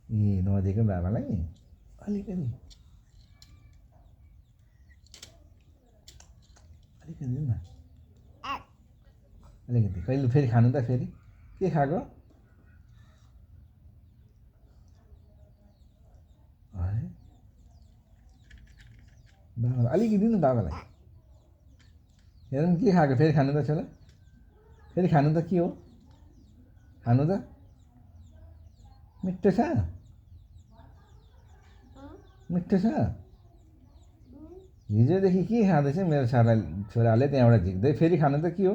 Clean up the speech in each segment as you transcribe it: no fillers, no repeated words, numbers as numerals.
नदिएको बाबालाई अलिकति अलिकति दिनु न अलिकति कहिले फेरि खानु त फेरि के खाएको बाबालाई अलिकति दिनु बाबालाई हेरौँ के खाएको फेरि खानु त छोरा फेरि खानु त के हो खानु त मिठो छ मिठो छ हिजोदेखि के खाँदैछ मेरो छोराले त्यहाँबाट झिक्दै फेरि खानु त के हो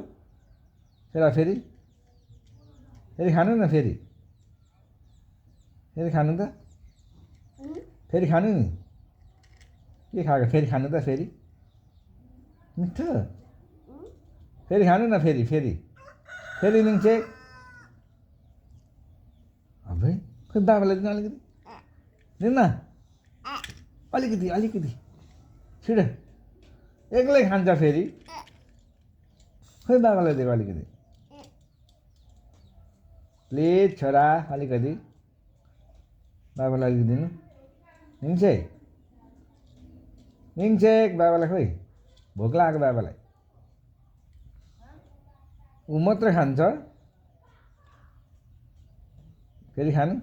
छोरा फेरि फेरि खानु न फेरि फेरि खानु त फेरि खानु नि के खाएको फेरि खानु त फेरि मिठो फेरि खानु न फेरि फेरि फेरि लिन्छ अब खोइ बाबालाई दिनु अलिकति दिनु न अलिकति अलिकति छिटो एक्लै खान्छ फेरि खोइ बाबालाई दिएको अलिकति प्लिज छोरा अलिकति बाबालाई अलिकति दिनु निङ्से निङ्सेक बाबालाई खोइ भोक लागेको बाबालाई ऊ मात्रै खान्छ फेरि खानु